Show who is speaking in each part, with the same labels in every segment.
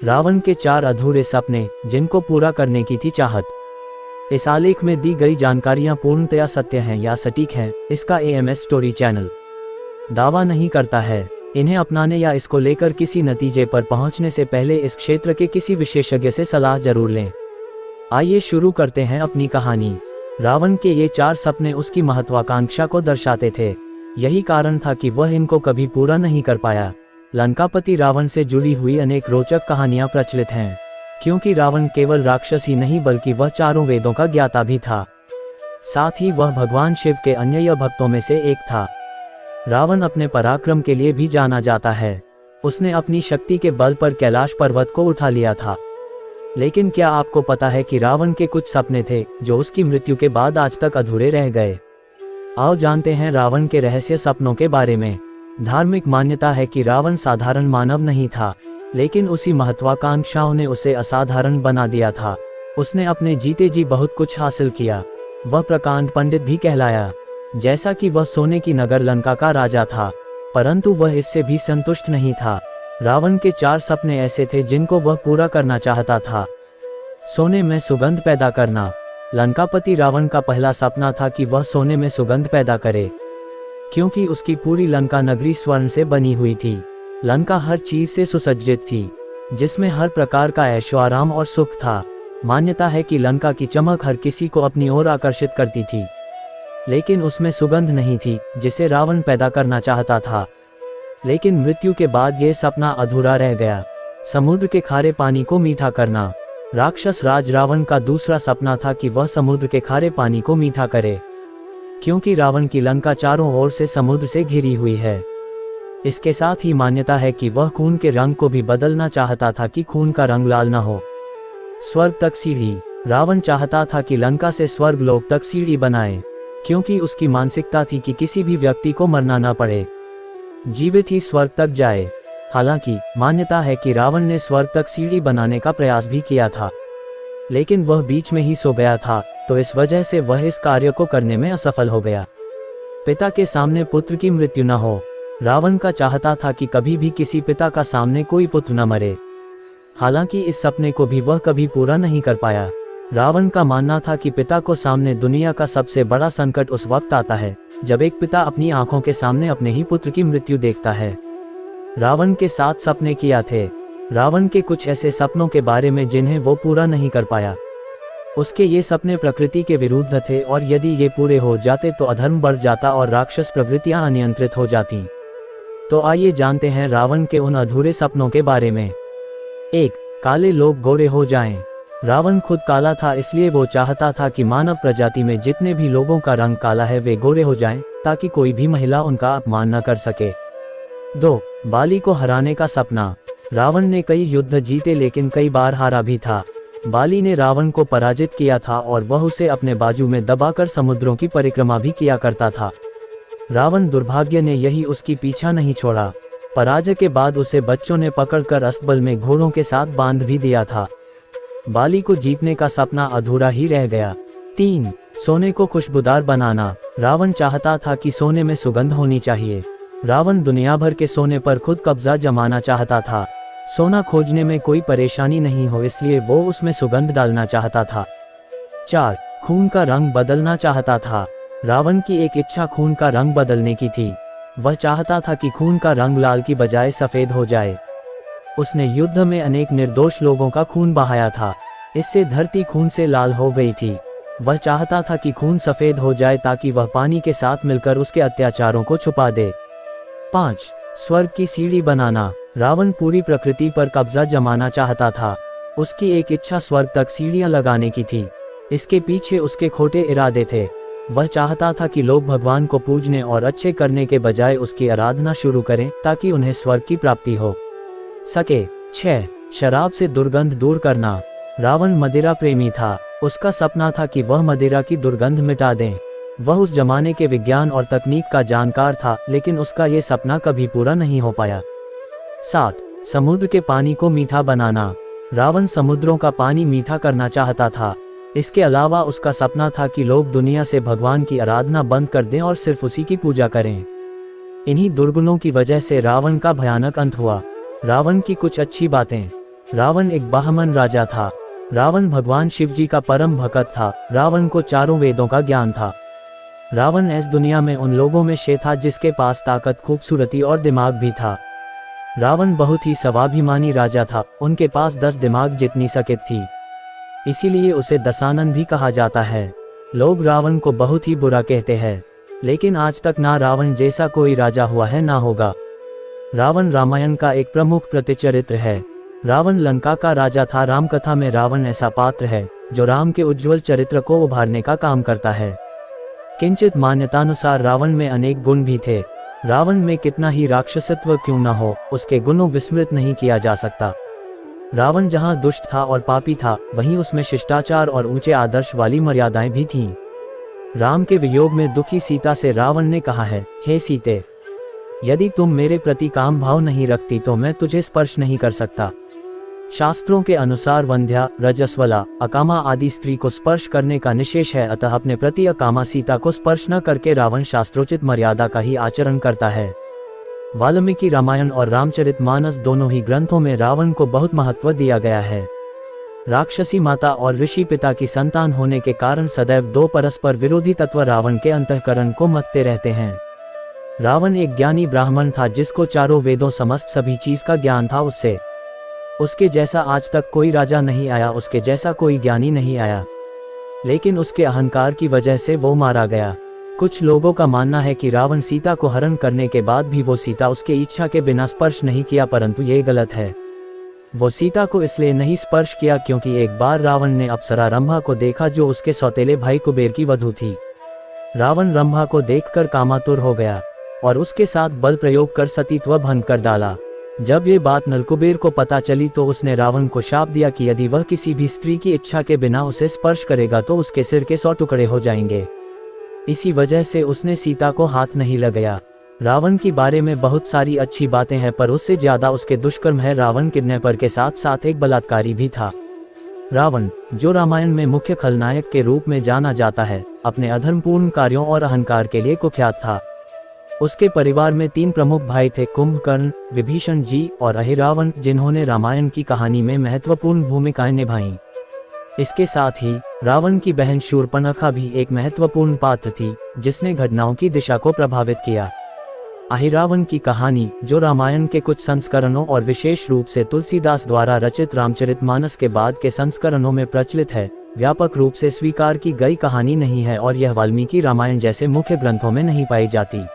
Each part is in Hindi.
Speaker 1: रावण के 4 अधूरे सपने जिनको पूरा करने की थी चाहत। इस आलेख में दी गई जानकारियां पूर्णतया सत्य हैं या सटीक हैं, इसका AMS स्टोरी चैनल दावा नहीं करता है। इन्हें अपनाने या इसको लेकर किसी नतीजे पर पहुंचने से पहले इस क्षेत्र के किसी विशेषज्ञ से सलाह जरूर लें। आइए शुरू करते हैं अपनी कहानी। रावण के ये 4 सपने उसकी महत्वाकांक्षा को दर्शाते थे। यही कारण था कि वह इनको कभी पूरा नहीं कर पाया। लंकापति रावण से जुड़ी हुई अनेक रोचक कहानियां प्रचलित हैं, क्योंकि रावण केवल राक्षस ही नहीं बल्कि वह 4 वेदों का ज्ञाता भी था। साथ ही वह भगवान शिव के अन्य भक्तों में से एक था। रावण अपने पराक्रम के लिए भी जाना जाता है। उसने अपनी शक्ति के बल पर कैलाश पर्वत को उठा लिया था। लेकिन क्या आपको पता है कि रावण के कुछ सपने थे जो उसकी मृत्यु के बाद आज तक अधूरे रह गए। आओ जानते हैं रावण के रहस्य सपनों के बारे में। धार्मिक मान्यता है कि रावण साधारण मानव नहीं था, लेकिन उसी महत्वाकांक्षाओं ने उसे असाधारण बना दिया था। उसने अपने जीते जी बहुत कुछ हासिल किया। वह प्रकांड पंडित भी कहलाया। जैसा कि वह सोने की नगर लंका का राजा था, परंतु वह इससे भी संतुष्ट नहीं था। रावण के 4 सपने ऐसे थे जिनको वह पूरा करना चाहता था। सोने में सुगंध पैदा करना। लंकापति रावण का पहला सपना था कि वह सोने में सुगंध पैदा करे, क्योंकि उसकी पूरी लंका नगरी स्वर्ण से बनी हुई थी। लंका हर चीज से सुसज्जित थी, जिसमें हर प्रकार का ऐशो आराम और सुख था। मान्यता है कि लंका की चमक हर किसी को अपनी ओर आकर्षित करती थी, लेकिन उसमें सुगंध नहीं थी जिसे रावण पैदा करना चाहता था। लेकिन मृत्यु के बाद यह सपना अधूरा रह गया। समुद्र के खारे पानी को मीठा करना। राक्षस राज रावण का दूसरा सपना था कि वह समुद्र के खारे पानी को मीठा करे, क्योंकि रावण की लंका चारों ओर से समुद्र से घिरी हुई है। इसके साथ ही मान्यता है कि वह खून के रंग को भी बदलना चाहता था कि खून का रंग लाल न हो। स्वर्ग तक सीढ़ी। रावण चाहता था कि लंका से स्वर्ग लोक तक सीढ़ी बनाए, क्योंकि उसकी मानसिकता थी कि किसी भी व्यक्ति को मरना न पड़े, जीवित ही स्वर्ग तक जाए। हालांकि मान्यता है कि रावण ने स्वर्ग तक सीढ़ी बनाने का प्रयास भी किया था, लेकिन वह बीच में ही सो गया था, तो इस वजह से वह इस कार्य को करने में असफल हो गया। पिता के सामने पुत्र की मृत्यु न हो। रावण का चाहता था कि कभी भी किसी पिता का सामने कोई पुत्र न मरे। हालांकि इस सपने को भी वह कभी पूरा नहीं कर पाया। रावण का मानना था कि पिता को सामने दुनिया का सबसे बड़ा संकट उस वक्त आता है जब एक पिता अपनी आंखों के सामने अपने ही पुत्र की मृत्यु देखता है। रावण के 7 सपने किया थे। रावण के कुछ ऐसे सपनों के बारे में जिन्हें वो पूरा नहीं कर पाया। उसके ये सपने प्रकृति के विरुद्ध थे, और यदि ये पूरे हो जाते तो अधर्म बढ़ जाता और राक्षस प्रवृत्तियां अनियंत्रित हो जाती। तो आइए जानते हैं रावण के उन अधूरे सपनों के बारे में। 1. काले लोग गोरे हो जाएं। रावण खुद काला था, इसलिए वो चाहता था कि मानव प्रजाति में जितने भी लोगों का रंग काला है वे गोरे हो जाएं, ताकि कोई भी महिला उनका अपमान न कर सके। 2. बाली को हराने का सपना। रावण ने कई युद्ध जीते, लेकिन कई बार हारा भी था। बाली ने रावण को पराजित किया था और वह उसे अपने बाजू में दबाकर समुद्रों की परिक्रमा भी किया करता था। रावण दुर्भाग्य ने यही उसकी पीछा नहीं छोड़ा। पराजय के बाद उसे बच्चों ने पकड़कर अस्तबल में घोड़ों के साथ बांध भी दिया था। बाली को जीतने का सपना अधूरा ही रह गया। 3. सोने को खुशबूदार बनाना। रावण चाहता था कि सोने में सुगंध होनी चाहिए। रावण दुनिया भर के सोने पर खुद कब्जा जमाना चाहता था। सोना खोजने में कोई परेशानी नहीं हो, इसलिए वो उसमें सुगंध डालना चाहता था। 4. खून का रंग बदलना चाहता था। रावण की एक इच्छा खून का रंग बदलने की थी। वह चाहता था कि खून का रंग लाल की बजाय सफेद हो जाए। उसने युद्ध में अनेक निर्दोष लोगों का खून बहाया था। इससे धरती खून से लाल हो गई थी। वह चाहता था कि खून सफेद हो जाए ताकि वह पानी के साथ मिलकर उसके अत्याचारों को छुपा दे। 5. स्वर्ग की सीढ़ी बनाना। रावण पूरी प्रकृति पर कब्जा जमाना चाहता था। उसकी एक इच्छा स्वर्ग तक सीढ़ियां लगाने की थी। इसके पीछे उसके खोटे इरादे थे। वह चाहता था कि लोग भगवान को पूजने और अच्छे करने के बजाय उसकी आराधना शुरू करें, ताकि उन्हें स्वर्ग की प्राप्ति हो सके। 6. शराब से दुर्गंध दूर करना। रावण मदिरा प्रेमी था। उसका सपना था कि वह मदिरा की दुर्गंध मिटा दें। वह उस जमाने के विज्ञान और तकनीक का जानकार था, लेकिन उसका ये सपना कभी पूरा नहीं हो पाया। 7. समुद्र के पानी को मीठा बनाना। रावण समुद्रों का पानी मीठा करना चाहता था। इसके अलावा उसका सपना था कि लोग दुनिया से भगवान की आराधना बंद कर दें और सिर्फ उसी की पूजा करें। इन्हीं दुर्गुणों की वजह से रावण का भयानक अंत हुआ। रावण की कुछ अच्छी बातें। रावण एक बाहमन राजा था। रावण भगवान शिव जी का परम भक्त था। रावण को चारों वेदों का ज्ञान था। रावण इस दुनिया में उन लोगों में से था जिसके पास ताकत, खूबसूरती और दिमाग भी था। रावण बहुत ही स्वाभिमानी राजा था। उनके पास 10 दिमाग जितनी सकत थी, इसीलिए उसे दशानन भी कहा जाता है। लोग रावण को बहुत ही बुरा कहते हैं, लेकिन आज तक ना रावण जैसा कोई राजा हुआ है ना होगा। रावण रामायण का एक प्रमुख प्रतिचरित्र है। रावण लंका का राजा था। राम कथा में रावण ऐसा पात्र है जो राम के उज्जवल चरित्र को उभारने का काम करता है। किंचित मान्यतानुसार रावण में अनेक गुण भी थे। रावण में कितना ही राक्षसत्व क्यों न हो, उसके गुणों विस्मृत नहीं किया जा सकता। रावण जहां दुष्ट था और पापी था, वहीं उसमें शिष्टाचार और ऊंचे आदर्श वाली मर्यादाएं भी थीं। राम के वियोग में दुखी सीता से रावण ने कहा है, हे सीते, यदि तुम मेरे प्रति काम भाव नहीं रखती तो मैं तुझे स्पर्श नहीं कर सकता। शास्त्रों के अनुसार वंध्या, रजस्वला, अकामा आदि स्त्री को स्पर्श करने का निषेध है, अतः अपने प्रति अकामा सीता को स्पर्श न करके रावण शास्त्रोचित मर्यादा का ही आचरण करता है। वाल्मीकि रामायण और रामचरितमानस दोनों ही ग्रंथों में रावण को बहुत महत्व दिया गया है। राक्षसी माता और ऋषि पिता की संतान होने के कारण सदैव दो परस्पर विरोधी तत्व रावण के अंतःकरण को मथते रहते हैं। रावण एक ज्ञानी ब्राह्मण था जिसको चारों वेदों समस्त सभी चीज का ज्ञान था। उसके जैसा आज तक कोई राजा नहीं आया, उसके जैसा कोई ज्ञानी नहीं आया, लेकिन उसके अहंकार की वजह से वो मारा गया। कुछ लोगों का मानना है कि रावण सीता को हरण करने के बाद भी वो सीता उसके इच्छा के बिना स्पर्श नहीं किया, परंतु ये गलत है। वो सीता को इसलिए नहीं स्पर्श किया क्योंकि एक बार रावण ने अप्सरा रंभा को देखा जो उसके सौतेले भाई कुबेर की वधू थी। रावण रंभा को देखकर कामातुर हो गया और उसके साथ बल प्रयोग कर सतीत्व भंग कर डाला। जब ये बात नलकुबेर को पता चली तो उसने रावण को शाप दिया कि यदि वह किसी भी स्त्री की इच्छा के बिना उसे स्पर्श करेगा तो उसके सिर के 100 टुकड़े हो जाएंगे। इसी वजह से उसने सीता को हाथ नहीं लगाया। रावण के बारे में बहुत सारी अच्छी बातें हैं, पर उससे ज्यादा उसके दुष्कर्म है। रावण किडनैपर के साथ साथ एक बलात्कारी भी था। रावण, जो रामायण में मुख्य खलनायक के रूप में जाना जाता है, अपने अधर्मपूर्ण कार्यों और अहंकार के लिए कुख्यात था। उसके परिवार में 3 प्रमुख भाई थे, कुंभकर्ण, विभीषण जी और अहिरावण, जिन्होंने रामायण की कहानी में महत्वपूर्ण भूमिकाएं निभाईं। इसके साथ ही रावण की बहन शूर्पणखा भी एक महत्वपूर्ण पात्र थी, जिसने घटनाओं की दिशा को प्रभावित किया। अहिरावण की कहानी, जो रामायण के कुछ संस्करणों और विशेष रूप से तुलसीदास द्वारा रचित रामचरितमानस के बाद के संस्करणों में प्रचलित है, व्यापक रूप से स्वीकार की गई कहानी नहीं है और यह वाल्मीकि रामायण जैसे मुख्य ग्रंथों में नहीं पाई जाती।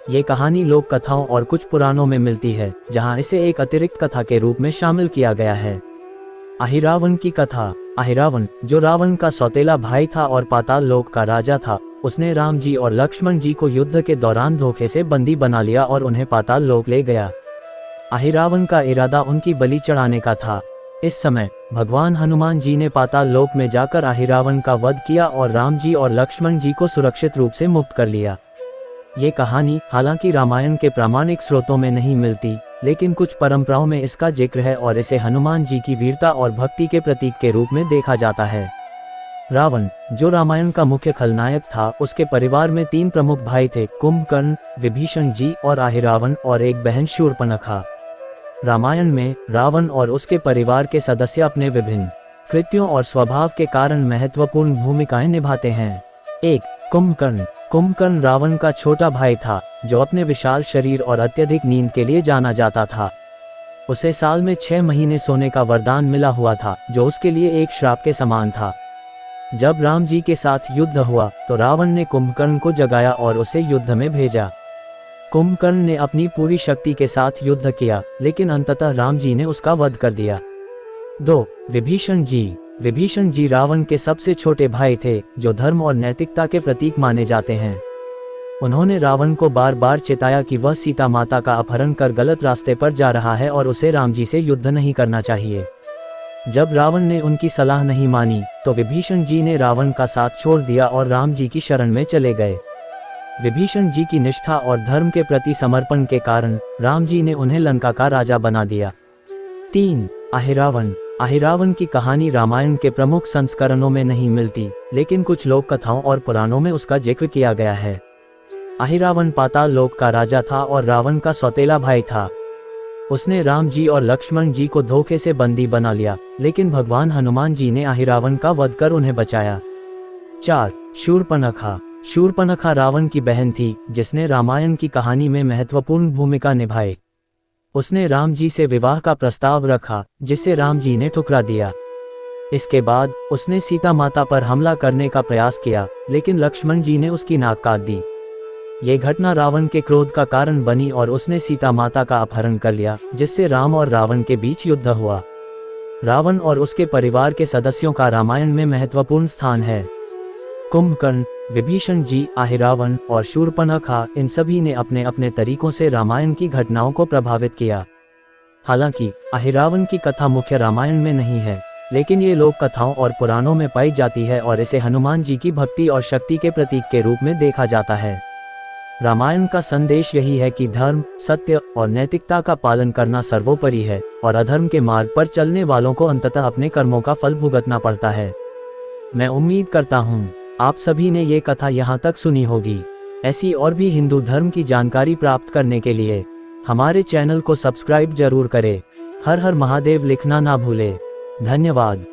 Speaker 1: ये कहानी लोक कथाओं और कुछ पुराणों में मिलती है, जहां इसे एक अतिरिक्त कथा के रूप में शामिल किया गया है। अहिरावण की कथा। अहिरावण, जो रावण का सौतेला भाई था और पाताल लोक का राजा था, उसने राम जी और लक्ष्मण जी को युद्ध के दौरान धोखे से बंदी बना लिया और उन्हें पाताल लोक ले गया। अहिरावण का इरादा उनकी बलि चढ़ाने का था। इस समय भगवान हनुमान जी ने पाताल लोक में जाकर अहिरावण का वध किया और राम जी और लक्ष्मण जी को सुरक्षित रूप से मुक्त कर लिया। ये कहानी हालांकि रामायण के प्रामाणिक स्रोतों में नहीं मिलती, लेकिन कुछ परंपराओं में इसका जिक्र है और इसे हनुमान जी की वीरता और भक्ति के प्रतीक के रूप में देखा जाता है। रावण, जो रामायण का मुख्य खलनायक था, उसके परिवार में 3 प्रमुख भाई थे, कुंभकर्ण, विभीषण जी और अहिरावण, और एक बहन शूर्पणखा। रामायण में रावण और उसके परिवार के सदस्य अपने विभिन्न कृत्यों और स्वभाव के कारण महत्वपूर्ण भूमिकाएं निभाते हैं। 1. कुंभकर्ण। कुंभकर्ण रावण का छोटा भाई था, जो अपने विशाल शरीर और अत्यधिक नींद के लिए जाना जाता था। उसे साल में 6 महीने सोने का वरदान मिला हुआ था, जो उसके लिए एक श्राप के समान था। जब राम जी के साथ युद्ध हुआ तो रावण ने कुंभकर्ण को जगाया और उसे युद्ध में भेजा। कुंभकर्ण ने अपनी पूरी शक्ति के साथ युद्ध किया, लेकिन अंततः राम जी ने उसका वध कर दिया। 2. विभीषण जी। विभीषण जी रावण के सबसे छोटे भाई थे, जो धर्म और नैतिकता के प्रतीक माने जाते हैं। उन्होंने रावण को बार बार चेताया कि वह सीता माता का अपहरण कर गलत रास्ते पर जा रहा है और उसे राम जी से युद्ध नहीं करना चाहिए। जब रावण ने उनकी सलाह नहीं मानी तो विभीषण जी ने रावण का साथ छोड़ दिया और राम जी की शरण में चले गए। विभीषण जी की निष्ठा और धर्म के प्रति समर्पण के कारण राम जी ने उन्हें लंका का राजा बना दिया। 3. अहिरावण। अहिरावण की कहानी रामायण के प्रमुख संस्करणों में नहीं मिलती, लेकिन कुछ लोक कथाओं और पुराणों में उसका जिक्र किया गया है। अहिरावण पाताल लोक का राजा था और रावण का सौतेला भाई था। उसने राम जी और लक्ष्मण जी को धोखे से बंदी बना लिया, लेकिन भगवान हनुमान जी ने अहिरावण का वध कर उन्हें बचाया। 4. शूर्पणखा। शूर्पणखा रावण की बहन थी, जिसने रामायण की कहानी में महत्वपूर्ण भूमिका निभाई। उसने राम जी से विवाह का प्रस्ताव रखा, जिसे राम जी ने ठुकरा दिया। इसके बाद उसने सीता माता पर हमला करने का प्रयास किया, लेकिन लक्ष्मण जी ने उसकी नाक काट दी। ये घटना रावण के क्रोध का कारण बनी और उसने सीता माता का अपहरण कर लिया, जिससे राम और रावण के बीच युद्ध हुआ। रावण और उसके परिवार के सदस्यों का रामायण में महत्वपूर्ण स्थान है। कुंभकर्ण, विभीषण जी, अहिरावण और शूर्पणखा, इन सभी ने अपने अपने तरीकों से रामायण की घटनाओं को प्रभावित किया। हालांकि अहिरावण की कथा मुख्य रामायण में नहीं है, लेकिन ये लोक कथाओं और पुराणों में पाई जाती है और इसे हनुमान जी की भक्ति और शक्ति के प्रतीक के रूप में देखा जाता है। रामायण का संदेश यही है कि धर्म, सत्य और नैतिकता का पालन करना सर्वोपरि है और अधर्म के मार्ग पर चलने वालों को अंततः अपने कर्मों का फल भुगतना पड़ता है। मैं उम्मीद करता हूँ आप सभी ने ये कथा यहाँ तक सुनी होगी। ऐसी और भी हिंदू धर्म की जानकारी प्राप्त करने के लिए हमारे चैनल को सब्सक्राइब जरूर करें। हर हर महादेव लिखना ना भूले। धन्यवाद।